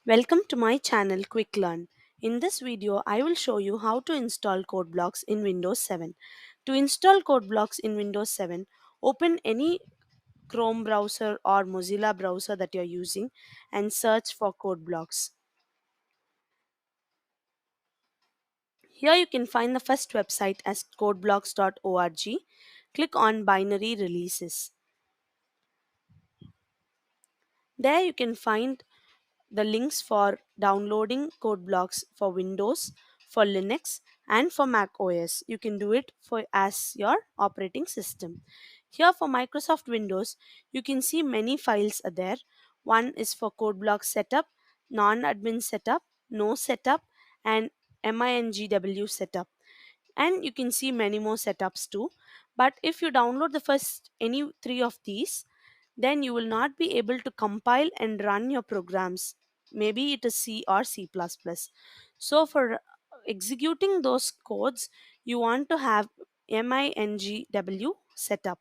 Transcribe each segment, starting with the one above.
Welcome to my channel Quick Learn. In this video, I will show you how to install code blocks in Windows 7. To install code blocks in Windows 7, open any Chrome browser or Mozilla browser that you're using and search for code blocks. Here you can find the first website as codeblocks.org. Click on binary releases. There you can find the links for downloading code blocks for Windows, for Linux, and for Mac OS. You can do it for as your operating system. Here for Microsoft Windows, you can see many files are there. One is for code block setup, non-admin setup, no setup, and MINGW setup. And you can see many more setups too. But if you download the first any three of these, then you will not be able to compile and run your programs. Maybe it is C or C++. So for executing those codes, you want to have MINGW setup.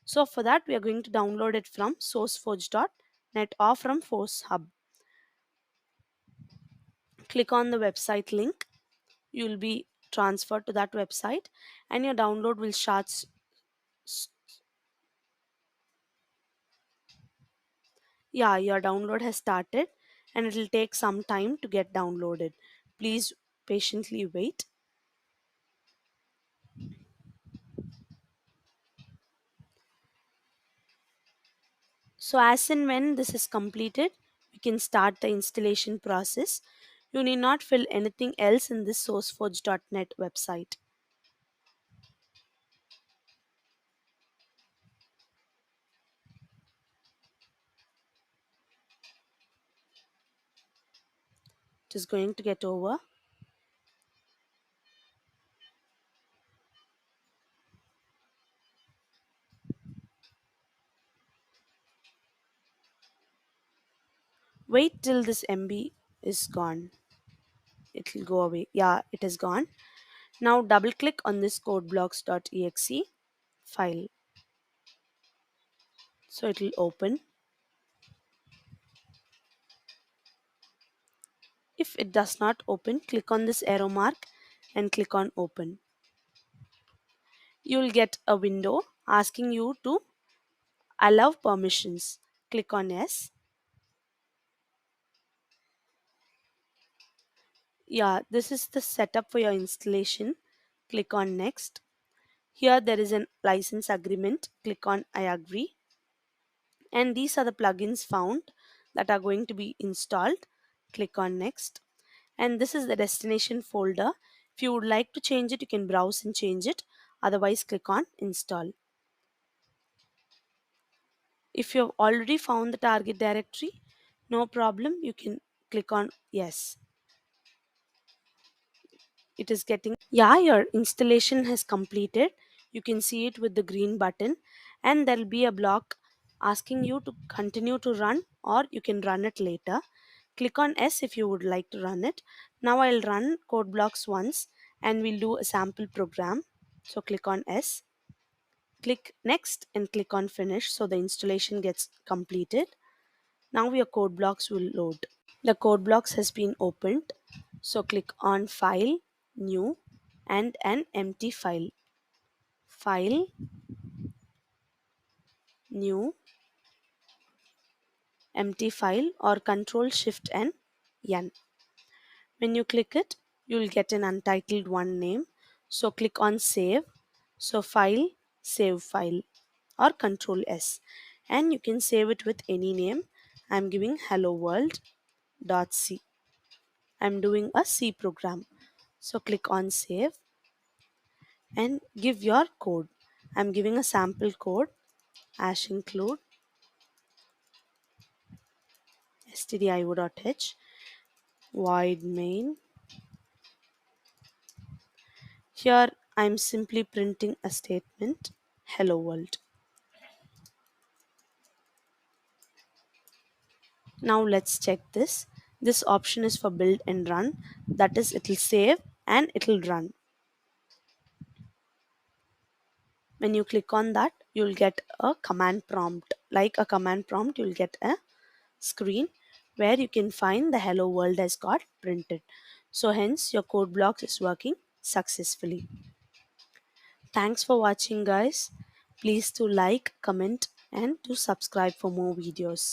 So for that, we are going to download it from sourceforge.net or from Force Hub. Click on the website link. You will be transferred to that website and your download will start. Yeah, your download has started and it will take some time to get downloaded. Please patiently wait. So as and when this is completed, we can start the installation process. You need not fill anything else in this sourceforge.net website. It is going to get over. Wait till this MB is gone. It will go away. Yeah, it is gone. Now double click on this codeblocks.exe file. So it will open. If it does not open, click on this arrow mark and click on open. You will get a window asking you to allow permissions. Click on yes. Yeah, this is the setup for your installation. Click on next. Here there is a license agreement. Click on I agree. And these are the plugins found that are going to be installed. Click on next. And this is the destination folder. If you would like to change it, you can browse and change it. Otherwise, click on install. If you have already found the target directory, no problem, you can click on yes. It is getting, yeah, your installation has completed. You can see it with the green button, and there will be a block asking you to continue to run or you can run it later. Click on S if you would like to run it. Now I'll run code blocks once and we'll do a sample program. So click on S, click next and click on finish so the installation gets completed. Now your code blocks will load. The code blocks has been opened. So click on file, new, and an empty file. File, new, empty file, or control shift and N. When you click it, you will get an untitled one name. So click on save. So file, save file, or control S. And you can save it with any name. I'm giving hello world.c. I'm doing a C program. So click on save and give your code. I'm giving a sample code hash include stdio.h void main. Here I'm simply printing a statement hello world. Now let's check this. This option is for build and run. That is, it will save and it will run. When you click on that, you'll get a command prompt. Like a command prompt, you'll get a screen. where you can find the hello world has got printed. So hence your code blocks is working successfully. Thanks for watching guys. Please to like, comment and to subscribe for more videos.